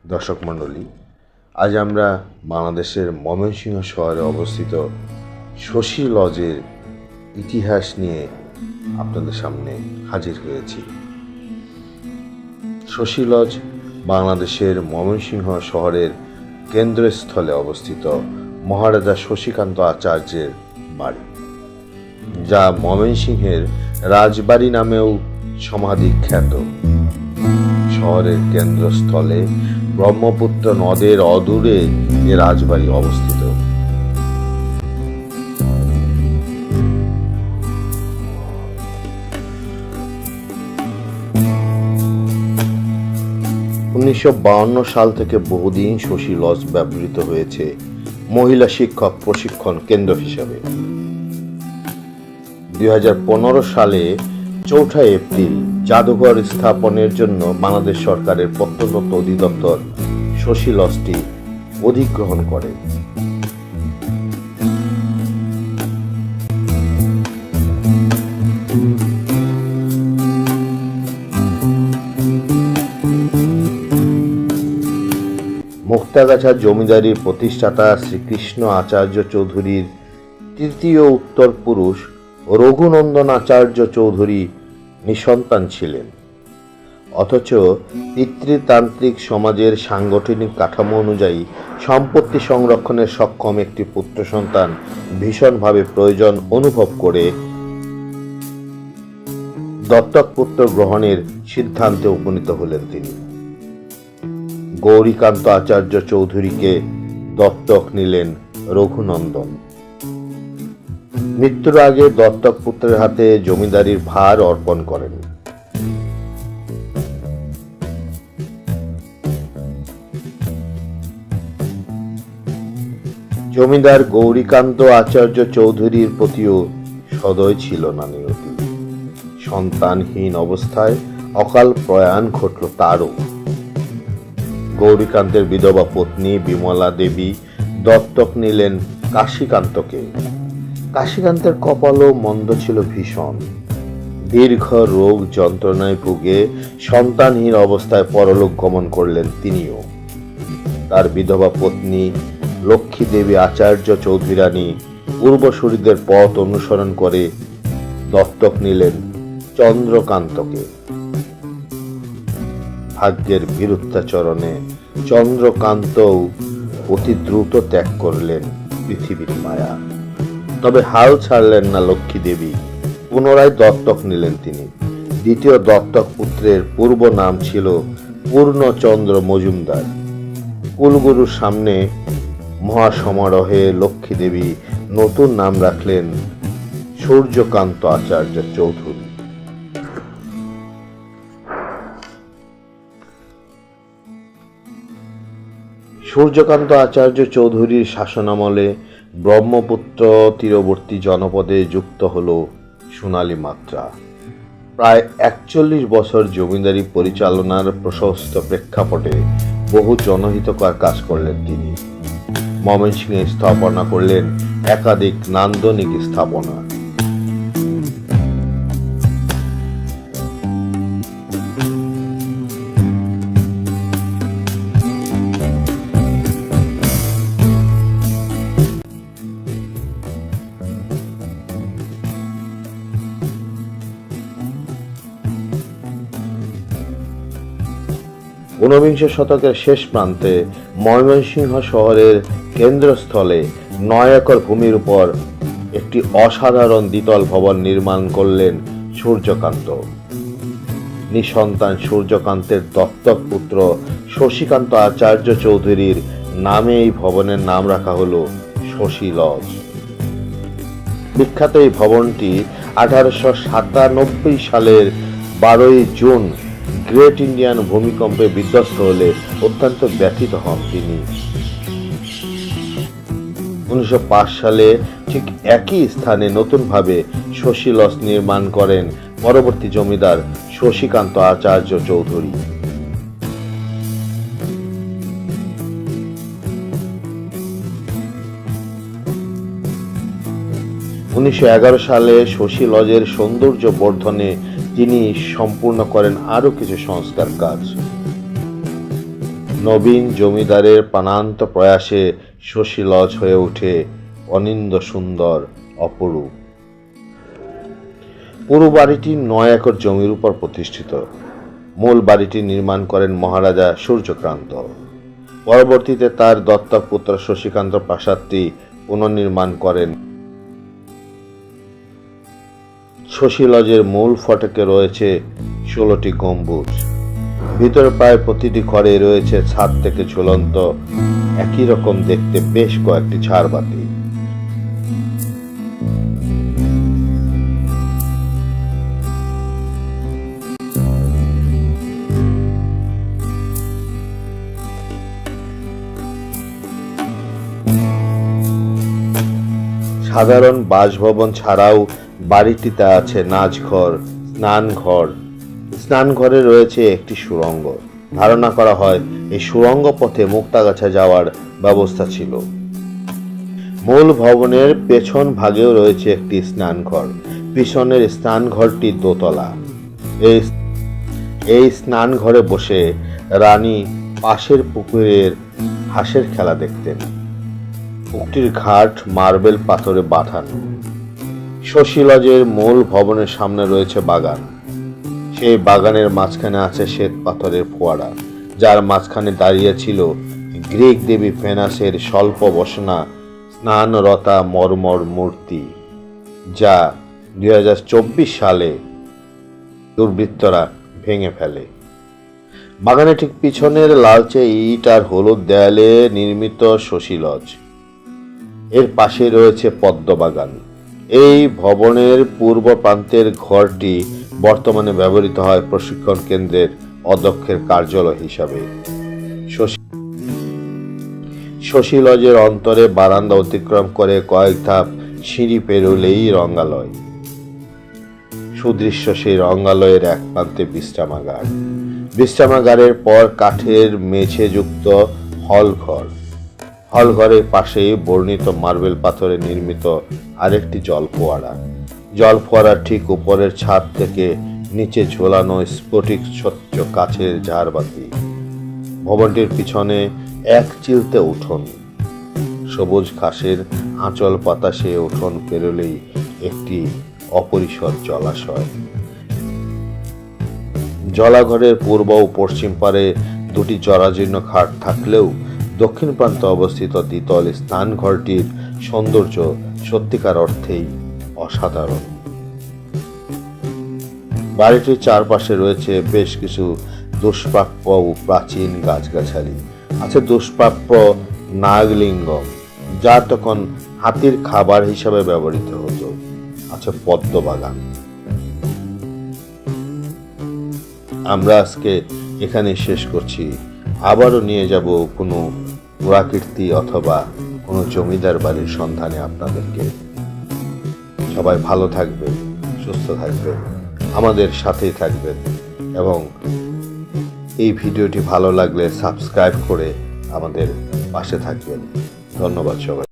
দর্শক মণ্ডলী, আজ আমরা বাংলাদেশের ময়মনসিংহ শহরে অবস্থিত শশী লজের ইতিহাস নিয়ে আপনাদের সামনে হাজির হয়েছি। শশী লজ বাংলাদেশের ময়মনসিংহ শহরের কেন্দ্রস্থলে অবস্থিত মহারাজা শশীকান্ত আচার্যের বাড়ি, যা ময়মনসিংহের রাজবাড়ি নামেও সমাধিখ্যাত। শহরের কেন্দ্রস্থলে ব্রহ্মপুত্র নদের অদূরে এ রাজবাড়ি অবস্থিত। সাল থেকে বহুদিন শশী লজ ব্যবহৃত হয়েছে মহিলা শিক্ষক প্রশিক্ষণ কেন্দ্র হিসেবে। 2015 সালে 4 এপ্রিল জাদুঘর স্থাপনের জন্য বাংলাদেশ সরকারের প্রত্নতত্ত্ব অধিদপ্তর শশী লজটি অধিগ্রহণ করে। মুক্তাগাছা জমিদারির প্রতিষ্ঠাতা শ্রীকৃষ্ণ আচার্য চৌধুরীর তৃতীয় উত্তর পুরুষ রঘুনন্দন আচার্য চৌধুরী নিঃসন্তান ছিলেন, অথচ পিতৃতান্ত্রিক সমাজের সাংগঠনিক কাঠামো অনুযায়ী সম্পত্তি সংরক্ষণের সক্ষম একটি পুত্র সন্তান ভীষণভাবে প্রয়োজন অনুভব করে দত্তক পুত্র গ্রহণের সিদ্ধান্তে উপনীত হলেন তিনি। গৌরীকান্ত আচার্য চৌধুরীকে দত্তক নিলেন রঘুনন্দন। মৃত্যুর আগে দত্তক পুত্রের হাতে জমিদারির ভার অর্পণ করেন। জমিদার গৌরীকান্ত আচার্য চৌধুরীর প্রতিও সদয় ছিল না নিয়তি। সন্তানহীন অবস্থায় অকাল প্রয়াণ ঘটল তারও। গৌরীকান্তের বিধবা পত্নী বিমলা দেবী দত্তক নিলেন কাশীকান্তকে। কাশীকান্তের কপালও মন্দ ছিল ভীষণ। দীর্ঘ রোগ যন্ত্রণায় ভুগে সন্তানহীন অবস্থায় পরলোক গমন করলেন তিনিও। তার বিধবা পত্নী লক্ষ্মী দেবী আচার্য চৌধুরী রানী পূর্বসূরীদের পথ অনুসরণ করে দত্তক নিলেন চন্দ্রকান্তকে। ভাগ্যের বিরুদ্ধাচরণে চন্দ্রকান্তও অতি দ্রুত ত্যাগ করলেন পৃথিবীর মায়া। তবে হাল ছাড়লেন না লক্ষ্মী দেবী, পুনরায় দত্তক নিলেন তিনি। দ্বিতীয় দত্তক পুত্রের পূর্ব নাম ছিল পূর্ণচন্দ্র মজুমদার। কুলগুরুর সামনে মহাসমারোহে লক্ষ্মী দেবী নতুন নাম রাখলেন সূর্যকান্ত আচার্য চৌধুরী। সূর্যকান্ত আচার্য চৌধুরীর শাসনামলে ব্রহ্মপুত্র তীরবর্তী জনপদে যুক্ত হল সোনালী মাত্রা। প্রায় 41 বছর জমিদারি পরিচালনার প্রশস্ত প্রেক্ষাপটে বহু জনহিতকর কাজ করলেন তিনি। ময়মনসিংহে স্থাপনা করলেন একাধিক নান্দনিক স্থাপনা। ঊনবিংশ শতকের শেষ প্রান্তে ময়মনসিংহ শহরের কেন্দ্রস্থলে 9 একর ভূমির উপর একটি অসাধারণ দ্বিতল ভবন নির্মাণ করলেন সূর্যকান্ত। নিঃসন্তান সূর্যকান্তের দত্তক পুত্র শশীকান্ত আচার্য চৌধুরীর নামে এই ভবনের নাম রাখা হল শশী লজ। বিখ্যাত এই ভবনটি 1897 সালের 12 জুন গ্রেট ইন্ডিয়ান ভূমিকম্পে বিধ্বস্ত হলে অত্যন্ত ব্যথিত হন তিনি। 1905 সালে ঠিক একই স্থানে নতুনভাবে শশী লজ নির্মাণ করেন পরবর্তী জমিদার শশীকান্ত আচার্য চৌধুরী। 1911 সালে শশী লজের সৌন্দর্য বর্ধনে তিনি সম্পূর্ণ করেন আরো কিছু সংস্কার কাজ। নবীন জমিদারের প্রাণান্ত প্রয়াসে শশী লজ হয়ে ওঠে অনিন্দ্য সুন্দর অপরূপ। পুরো বাড়িটি 9 একর জমির উপর প্রতিষ্ঠিত। মূল বাড়িটি নির্মাণ করেন মহারাজা সূর্যকান্ত। পরবর্তীতে তার দত্তক পুত্র শশীকান্ত প্রাসাদটি পুনর্নির্মাণ করেন। শশী লজের মূল ফটকে রয়েছে 16টি গম্বুজ। ভিতরে প্রায় প্রতিটি ঘরে রয়েছে ছাদ থেকে ঝুলন্ত একই রকম দেখতে বেশ কয়েকটি ঝাড়বাতি। সাধারণ বাসভবন ছাড়াও বাড়িটিতে আছে নাচঘর, স্নানঘর। স্নানঘরে রয়েছে একটি সুড়ঙ্গ। ধারণা করা হয় এই সুড়ঙ্গ পথে মুক্তাগাছা যাওয়ার ব্যবস্থা ছিল। মূল ভবনের পেছন ভাগেও রয়েছে একটি স্নানঘর। পিছনের স্নানঘরটি দোতলা। এই স্নানঘরে বসে রানী পাশের পুকুরের হাঁসের খেলা দেখতেন। পুকুরটির ঘাট মার্বেল পাথরে বাঁধানো। শশী লজের মূল ভবনের সামনে রয়েছে বাগান। সেই বাগানের মাঝখানে আছে শ্বেত পাথরের ফোয়ারা, যার মাঝখানে দাঁড়িয়ে ছিল গ্রিক দেবী ভেনাসের স্বল্প বসনা স্নানরতা মর্মর মূর্তি, যা 2024 সালে দুর্বৃত্তরা ভেঙে ফেলে। বাগানের ঠিক পিছনের লালচে ইট আর হলুদ দেয়ালে নির্মিত শশী লজ। এর পাশে রয়েছে পদ্মবাগান। এই ভবনের পূর্ব প্রান্তের ঘরটি বর্তমানে ব্যবহৃত হয় প্রশিক্ষণ কেন্দ্রের অধ্যক্ষের কার্যালয় হিসাবে। শশী লজের অন্তরে বারান্দা অতিক্রম করে কয়েক ধাপ সিঁড়ি পেরোলেই রঙ্গালয়। সুদৃশ্য সেই রঙ্গালয়ের এক প্রান্তে বিশ্রামাগার। বিশ্রামাগারের পর কাঠের মেঝে যুক্ত হলঘর। হলঘরের পাশেই বর্ণিত মার্বেল পাথরে নির্মিত আরেকটি জলফোয়ারা। জলফোয়ারার ঠিক উপরের ছাদ থেকে নিচে ঝোলানো স্ফটিক স্বচ্ছ কাচের ঝাড়বাতি। ভবনটির পিছনে এক চিলতে উঠোন। সবুজ ঘাসের আঁচল পাতা সে উঠোন পেরোলেই একটি অপরিসর জলাশয়। জলাঘরের পূর্ব ও পশ্চিম পারে দুটি জরাজীর্ণ খাট থাকলেও দক্ষিণ প্রান্তে অবস্থিত দ্বিতল স্নানঘরটির সৌন্দর্য সত্যিকার অর্থেই অসাধারণ। বাড়িটির চারপাশে রয়েছে বেশ কিছু দুষ্প্রাপ্য ও প্রাচীন গাছগাছালি। আছে দুষ্প্রাপ্য নাগলিঙ্গম, যা তখন হাতির খাবার হিসাবে ব্যবহৃত হতো। আছে পদ্মবাগান। আমরা আজকে এখানে শেষ করছি। আবারও নিয়ে যাব কোনো পুরাকীর্তি অথবা কোনো জমিদার বাড়ির সন্ধানে আপনাদেরকে। সবাই ভালো থাকবেন, সুস্থ থাকবেন, আমাদের সাথেই থাকবেন এবং এই ভিডিওটি ভালো লাগলে সাবস্ক্রাইব করে আমাদের পাশে থাকবেন। ধন্যবাদ সবাই।